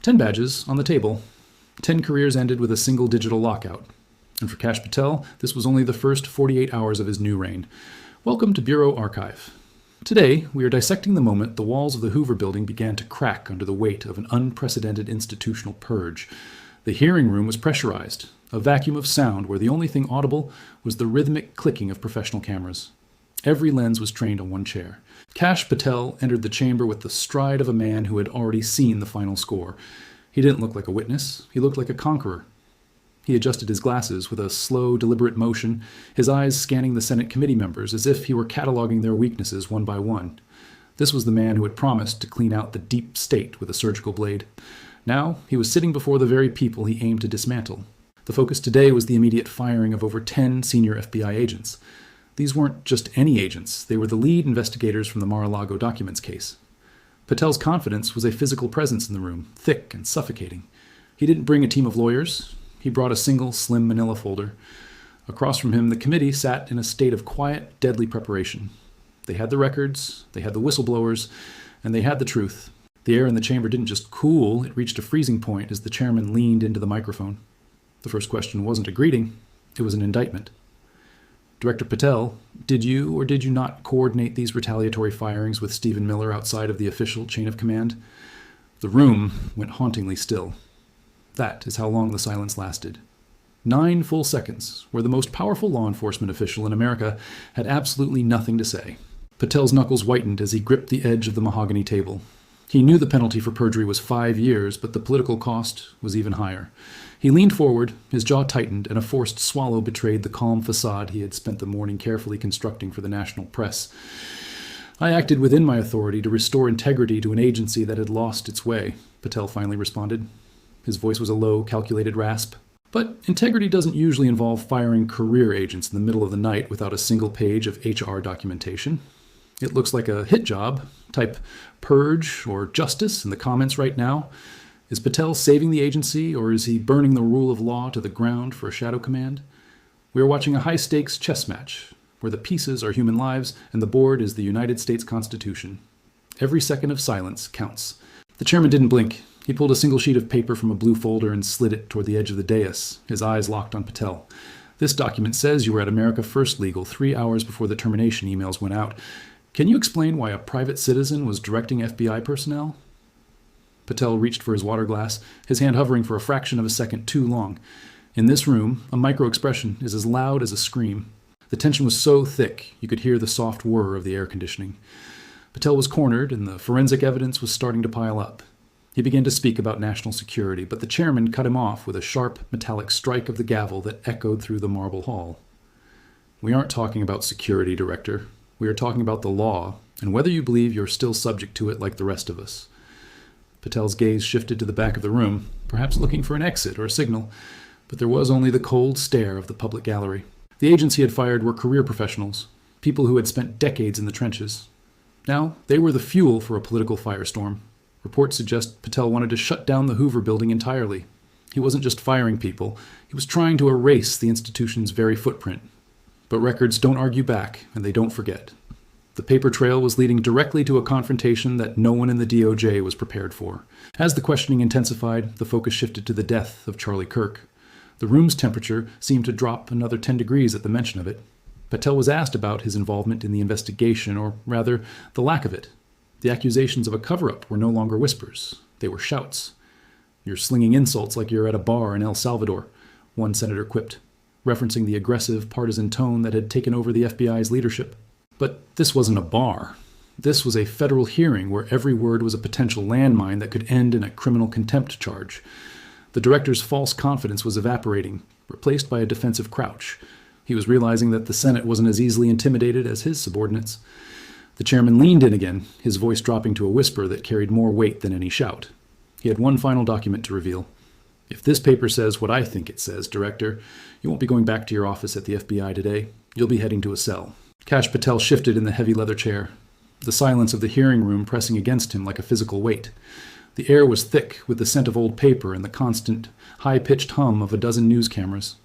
10 badges on the table. 10 careers ended with a single digital lockout. And for Kash Patel, this was only the first 48 hours of his new reign. Welcome to Bureau Archive. Today, we are dissecting the moment the walls of the Hoover building began to crack under the weight of an unprecedented institutional purge. The hearing room was pressurized, a vacuum of sound where the only thing audible was the rhythmic clicking of professional cameras. Every lens was trained on one chair. Kash Patel entered the chamber with the stride of a man who had already seen the final score. He didn't look like a witness. He looked like a conqueror. He adjusted his glasses with a slow, deliberate motion, his eyes scanning the Senate committee members as if he were cataloging their weaknesses one by one. This was the man who had promised to clean out the deep state with a surgical blade. Now, he was sitting before the very people he aimed to dismantle. The focus today was the immediate firing of over 10 senior FBI agents. These weren't just any agents. They were the lead investigators from the Mar-a-Lago documents case. Patel's confidence was a physical presence in the room, thick and suffocating. He didn't bring a team of lawyers. He brought a single, slim manila folder. Across from him, the committee sat in a state of quiet, deadly preparation. They had the records, they had the whistleblowers, and they had the truth. The air in the chamber didn't just cool, it reached a freezing point as the chairman leaned into the microphone. The first question wasn't a greeting, it was an indictment. Director Patel, did you or did you not coordinate these retaliatory firings with Stephen Miller outside of the official chain of command? The room went hauntingly still. That is how long the silence lasted. 9 full seconds, where the most powerful law enforcement official in America had absolutely nothing to say. Patel's knuckles whitened as he gripped the edge of the mahogany table. He knew the penalty for perjury was 5 years, but the political cost was even higher. He leaned forward, his jaw tightened, and a forced swallow betrayed the calm facade he had spent the morning carefully constructing for the national press. I acted within my authority to restore integrity to an agency that had lost its way, Patel finally responded. His voice was a low, calculated rasp. But integrity doesn't usually involve firing career agents in the middle of the night without a single page of HR documentation. It looks like a hit job. Type purge or justice in the comments right now. Is Patel saving the agency, or is he burning the rule of law to the ground for a shadow command? We are watching a high-stakes chess match, where the pieces are human lives and the board is the United States Constitution. Every second of silence counts. The chairman didn't blink. He pulled a single sheet of paper from a blue folder and slid it toward the edge of the dais, his eyes locked on Patel. This document says you were at America First Legal 3 hours before the termination emails went out. Can you explain why a private citizen was directing FBI personnel? Patel reached for his water glass, his hand hovering for a fraction of a second too long. In this room, a micro-expression is as loud as a scream. The tension was so thick, you could hear the soft whir of the air conditioning. Patel was cornered, and the forensic evidence was starting to pile up. He began to speak about national security, but the chairman cut him off with a sharp, metallic strike of the gavel that echoed through the marble hall. We aren't talking about security, Director. We are talking about the law, and whether you believe you're still subject to it like the rest of us. Patel's gaze shifted to the back of the room, perhaps looking for an exit or a signal, but there was only the cold stare of the public gallery. The agents he had fired were career professionals, people who had spent decades in the trenches. Now, they were the fuel for a political firestorm. Reports suggest Patel wanted to shut down the Hoover building entirely. He wasn't just firing people, he was trying to erase the institution's very footprint. But records don't argue back, and they don't forget. The paper trail was leading directly to a confrontation that no one in the DOJ was prepared for. As the questioning intensified, the focus shifted to the death of Charlie Kirk. The room's temperature seemed to drop another 10 degrees at the mention of it. Patel was asked about his involvement in the investigation, or rather, the lack of it. The accusations of a cover-up were no longer whispers. They were shouts. "You're slinging insults like you're at a bar in El Salvador," one senator quipped, referencing the aggressive, partisan tone that had taken over the FBI's leadership. But this wasn't a bar. This was a federal hearing where every word was a potential landmine that could end in a criminal contempt charge. The director's false confidence was evaporating, replaced by a defensive crouch. He was realizing that the Senate wasn't as easily intimidated as his subordinates. The chairman leaned in again, his voice dropping to a whisper that carried more weight than any shout. He had one final document to reveal. "If this paper says what I think it says, Director, you won't be going back to your office at the FBI today. You'll be heading to a cell." Kash Patel shifted in the heavy leather chair, the silence of the hearing room pressing against him like a physical weight. The air was thick with the scent of old paper and the constant, high-pitched hum of a dozen news cameras.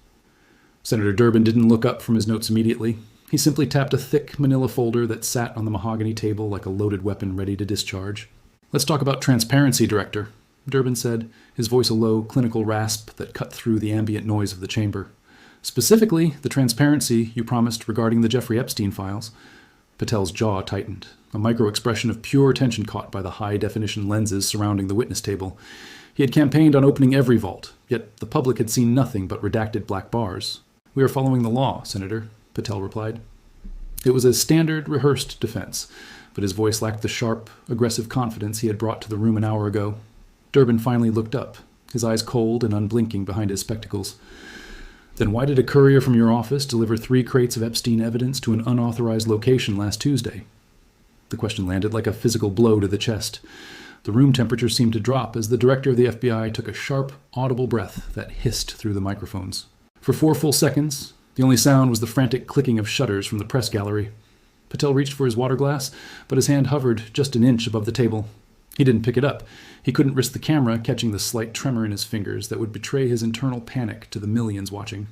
Senator Durbin didn't look up from his notes immediately. He simply tapped a thick manila folder that sat on the mahogany table like a loaded weapon ready to discharge. "Let's talk about transparency, Director." Durbin said, his voice a low, clinical rasp that cut through the ambient noise of the chamber. "Specifically, the transparency you promised regarding the Jeffrey Epstein files." Patel's jaw tightened, a micro-expression of pure tension caught by the high-definition lenses surrounding the witness table. He had campaigned on opening every vault, yet the public had seen nothing but redacted black bars. "We are following the law, Senator," Patel replied. It was a standard, rehearsed defense, but his voice lacked the sharp, aggressive confidence he had brought to the room an hour ago. Durbin finally looked up, his eyes cold and unblinking behind his spectacles. "Then why did a courier from your office deliver 3 crates of Epstein evidence to an unauthorized location last Tuesday?" The question landed like a physical blow to the chest. The room temperature seemed to drop as the director of the FBI took a sharp, audible breath that hissed through the microphones. For 4 full seconds, the only sound was the frantic clicking of shutters from the press gallery. Patel reached for his water glass, but his hand hovered just an inch above the table. He didn't pick it up. He couldn't risk the camera catching the slight tremor in his fingers that would betray his internal panic to the millions watching.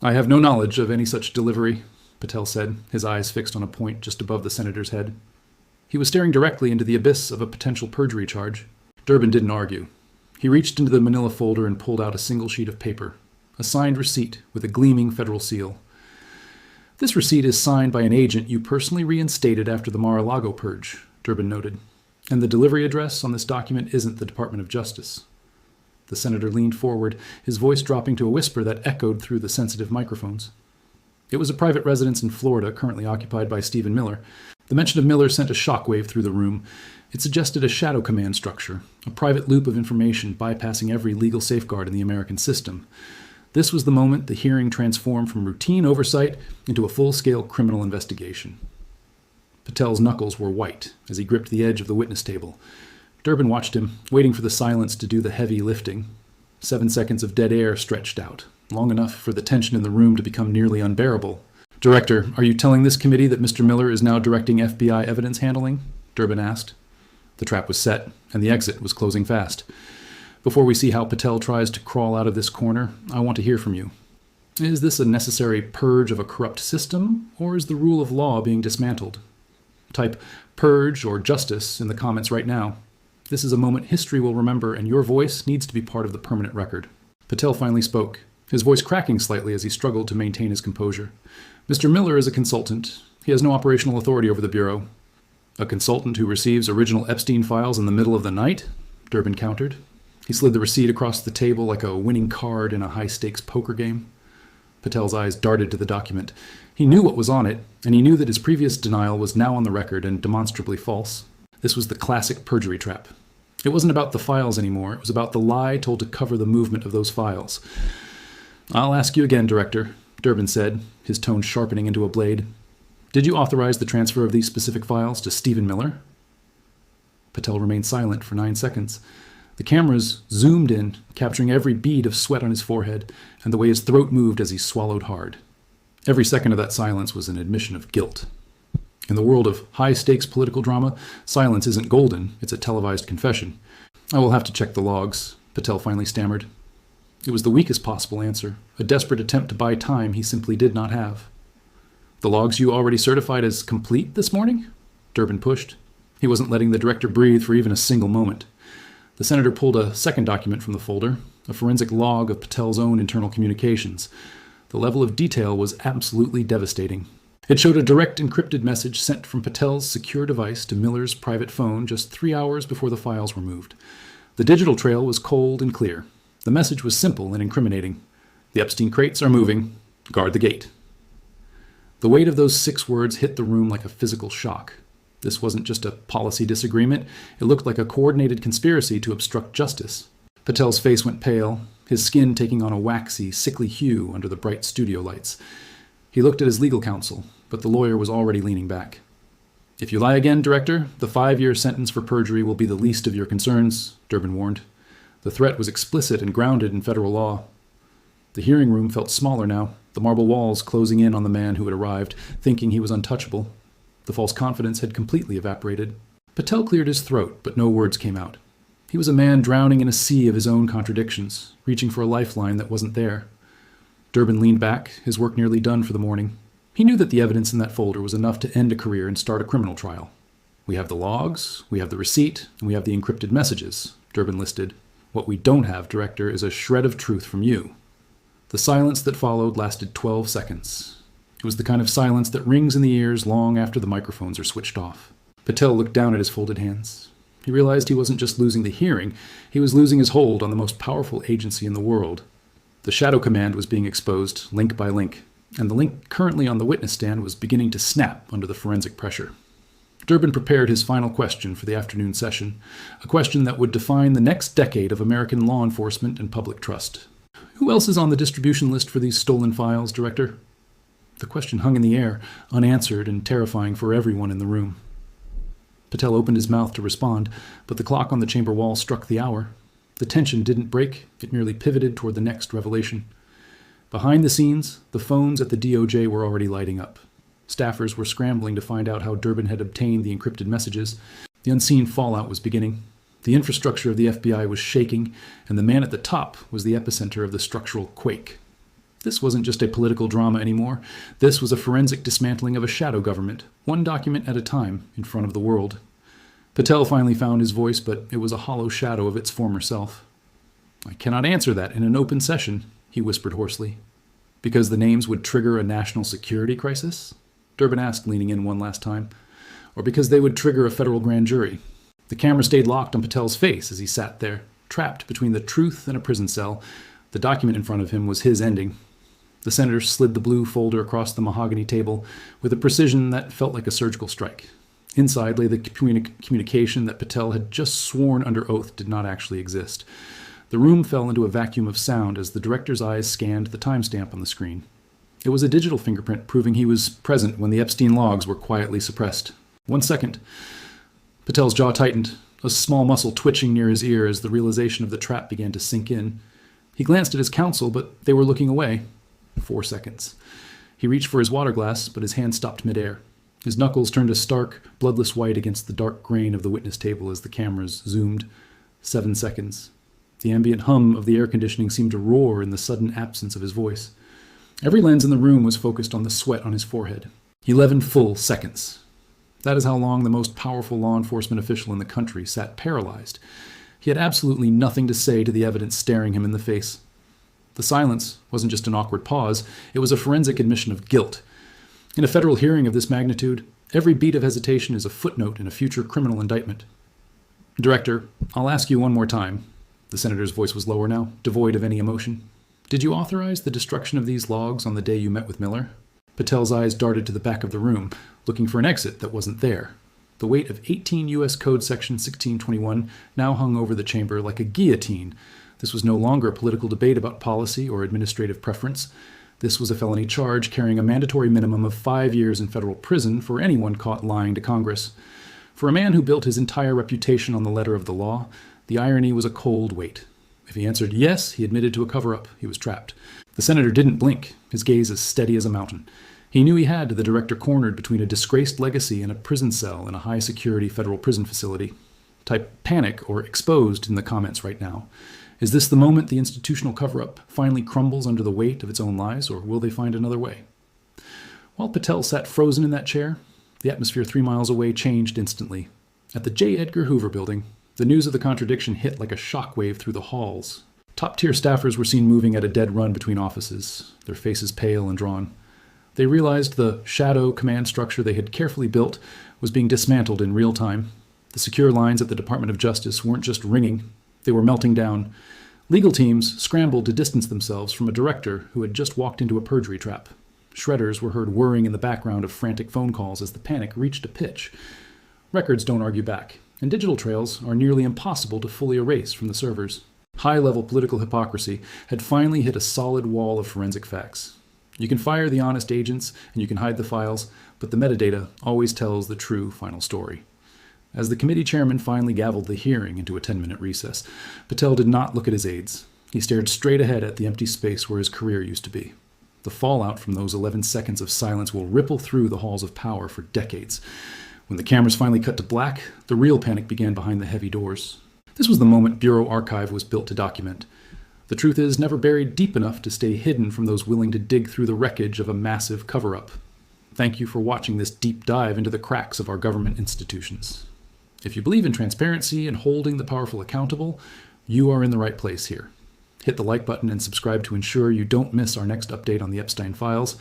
"I have no knowledge of any such delivery," Patel said, his eyes fixed on a point just above the senator's head. He was staring directly into the abyss of a potential perjury charge. Durbin didn't argue. He reached into the manila folder and pulled out a single sheet of paper, a signed receipt with a gleaming federal seal. "This receipt is signed by an agent you personally reinstated after the Mar-a-Lago purge," Durbin noted. "And the delivery address on this document isn't the Department of Justice." The senator leaned forward, his voice dropping to a whisper that echoed through the sensitive microphones. It was a private residence in Florida currently occupied by Stephen Miller. The mention of Miller sent a shockwave through the room. It suggested a shadow command structure, a private loop of information bypassing every legal safeguard in the American system. This was the moment the hearing transformed from routine oversight into a full-scale criminal investigation. Patel's knuckles were white as he gripped the edge of the witness table. Durbin watched him, waiting for the silence to do the heavy lifting. 7 seconds of dead air stretched out, long enough for the tension in the room to become nearly unbearable. "Director, are you telling this committee that Mr. Miller is now directing FBI evidence handling?" Durbin asked. The trap was set, and the exit was closing fast. "Before we see how Patel tries to crawl out of this corner, I want to hear from you. Is this a necessary purge of a corrupt system, or is the rule of law being dismantled? Type 'purge' or 'justice' in the comments right now. This is a moment history will remember, and your voice needs to be part of the permanent record." Patel finally spoke, his voice cracking slightly as he struggled to maintain his composure. "Mr. Miller is a consultant. He has no operational authority over the Bureau." "A consultant who receives original Epstein files in the middle of the night?" Durbin countered. He slid the receipt across the table like a winning card in a high-stakes poker game. Patel's eyes darted to the document. He knew what was on it, and he knew that his previous denial was now on the record and demonstrably false. This was the classic perjury trap. It wasn't about the files anymore. It was about the lie told to cover the movement of those files. "I'll ask you again, Director," Durbin said, his tone sharpening into a blade. "Did you authorize the transfer of these specific files to Stephen Miller?" Patel remained silent for 9 seconds. The cameras zoomed in, capturing every bead of sweat on his forehead and the way his throat moved as he swallowed hard. Every second of that silence was an admission of guilt. In the world of high-stakes political drama, silence isn't golden, it's a televised confession. "I will have to check the logs," Patel finally stammered. It was the weakest possible answer, a desperate attempt to buy time he simply did not have. "The logs you already certified as complete this morning?" Durbin pushed. He wasn't letting the director breathe for even a single moment. The senator pulled a second document from the folder, a forensic log of Patel's own internal communications. The level of detail was absolutely devastating. It showed a direct encrypted message sent from Patel's secure device to Miller's private phone just 3 hours before the files were moved. The digital trail was cold and clear. The message was simple and incriminating. "The Epstein crates are moving. Guard the gate." The weight of those 6 words hit the room like a physical shock. This wasn't just a policy disagreement. It looked like a coordinated conspiracy to obstruct justice. Patel's face went pale, his skin taking on a waxy, sickly hue under the bright studio lights. He looked at his legal counsel, but the lawyer was already leaning back. "If you lie again, Director, the 5-year sentence for perjury will be the least of your concerns," Durbin warned. The threat was explicit and grounded in federal law. The hearing room felt smaller now, the marble walls closing in on the man who had arrived, thinking he was untouchable. The false confidence had completely evaporated. Patel cleared his throat, but no words came out. He was a man drowning in a sea of his own contradictions, reaching for a lifeline that wasn't there. Durbin leaned back, his work nearly done for the morning. He knew that the evidence in that folder was enough to end a career and start a criminal trial. "We have the logs, we have the receipt, and we have the encrypted messages," Durbin listed. "What we don't have, Director, is a shred of truth from you." The silence that followed lasted 12 seconds. It was the kind of silence that rings in the ears long after the microphones are switched off. Patel looked down at his folded hands. He realized he wasn't just losing the hearing, he was losing his hold on the most powerful agency in the world. The Shadow Command was being exposed, link by link, and the link currently on the witness stand was beginning to snap under the forensic pressure. Durbin prepared his final question for the afternoon session, a question that would define the next decade of American law enforcement and public trust. "Who else is on the distribution list for these stolen files, Director?" The question hung in the air, unanswered and terrifying for everyone in the room. Patel opened his mouth to respond, but the clock on the chamber wall struck the hour. The tension didn't break, it merely pivoted toward the next revelation. Behind the scenes, the phones at the DOJ were already lighting up. Staffers were scrambling to find out how Durbin had obtained the encrypted messages. The unseen fallout was beginning. The infrastructure of the FBI was shaking, and the man at the top was the epicenter of the structural quake. This wasn't just a political drama anymore. This was a forensic dismantling of a shadow government, one document at a time, in front of the world. Patel finally found his voice, but it was a hollow shadow of its former self. "I cannot answer that in an open session," he whispered hoarsely. "Because the names would trigger a national security crisis?" Durbin asked, leaning in one last time. "Or because they would trigger a federal grand jury?" The camera stayed locked on Patel's face as he sat there, trapped between the truth and a prison cell. The document in front of him was his ending. The senator slid the blue folder across the mahogany table with a precision that felt like a surgical strike. Inside lay the communication that Patel had just sworn under oath did not actually exist. The room fell into a vacuum of sound as the director's eyes scanned the timestamp on the screen. It was a digital fingerprint proving he was present when the Epstein logs were quietly suppressed. 1 second. Patel's jaw tightened, a small muscle twitching near his ear as the realization of the trap began to sink in. He glanced at his counsel, but they were looking away. 4 seconds. He reached for his water glass, but his hand stopped midair. His knuckles turned a stark, bloodless white against the dark grain of the witness table as the cameras zoomed. 7 seconds. The ambient hum of the air conditioning seemed to roar in the sudden absence of his voice. Every lens in the room was focused on the sweat on his forehead. 11 full seconds. That is how long the most powerful law enforcement official in the country sat paralyzed. He had absolutely nothing to say to the evidence staring him in the face. The silence wasn't just an awkward pause, it was a forensic admission of guilt. In a federal hearing of this magnitude, every beat of hesitation is a footnote in a future criminal indictment. "Director, I'll ask you one more time." The senator's voice was lower now, devoid of any emotion. "Did you authorize the destruction of these logs on the day you met with Miller?" Patel's eyes darted to the back of the room, looking for an exit that wasn't there. The weight of 18 U.S. Code Section 1621 now hung over the chamber like a guillotine. This was no longer a political debate about policy or administrative preference. This was a felony charge carrying a mandatory minimum of 5 years in federal prison for anyone caught lying to Congress. For a man who built his entire reputation on the letter of the law, the irony was a cold weight. If he answered yes, he admitted to a cover-up. He was trapped. The senator didn't blink, his gaze as steady as a mountain. He knew he had the director cornered between a disgraced legacy and a prison cell in a high-security federal prison facility. Type panic or exposed in the comments right now. Is this the moment the institutional cover-up finally crumbles under the weight of its own lies, or will they find another way? While Patel sat frozen in that chair, the atmosphere 3 miles away changed instantly. At the J. Edgar Hoover building, the news of the contradiction hit like a shockwave through the halls. Top-tier staffers were seen moving at a dead run between offices, their faces pale and drawn. They realized the shadow command structure they had carefully built was being dismantled in real time. The secure lines at the Department of Justice weren't just ringing, they were melting down. Legal teams scrambled to distance themselves from a director who had just walked into a perjury trap. Shredders were heard whirring in the background of frantic phone calls as the panic reached a pitch. Records don't argue back, and digital trails are nearly impossible to fully erase from the servers. High-level political hypocrisy had finally hit a solid wall of forensic facts. You can fire the honest agents, and you can hide the files, but the metadata always tells the true final story. As the committee chairman finally gavelled the hearing into a 10-minute recess, Patel did not look at his aides. He stared straight ahead at the empty space where his career used to be. The fallout from those 11 seconds of silence will ripple through the halls of power for decades. When the cameras finally cut to black, the real panic began behind the heavy doors. This was the moment Bureau Archive was built to document. The truth is never buried deep enough to stay hidden from those willing to dig through the wreckage of a massive cover-up. Thank you for watching this deep dive into the cracks of our government institutions. If you believe in transparency and holding the powerful accountable, you are in the right place here. Hit the like button and subscribe to ensure you don't miss our next update on the Epstein files.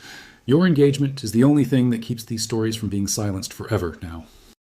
Your engagement is the only thing that keeps these stories from being silenced forever now.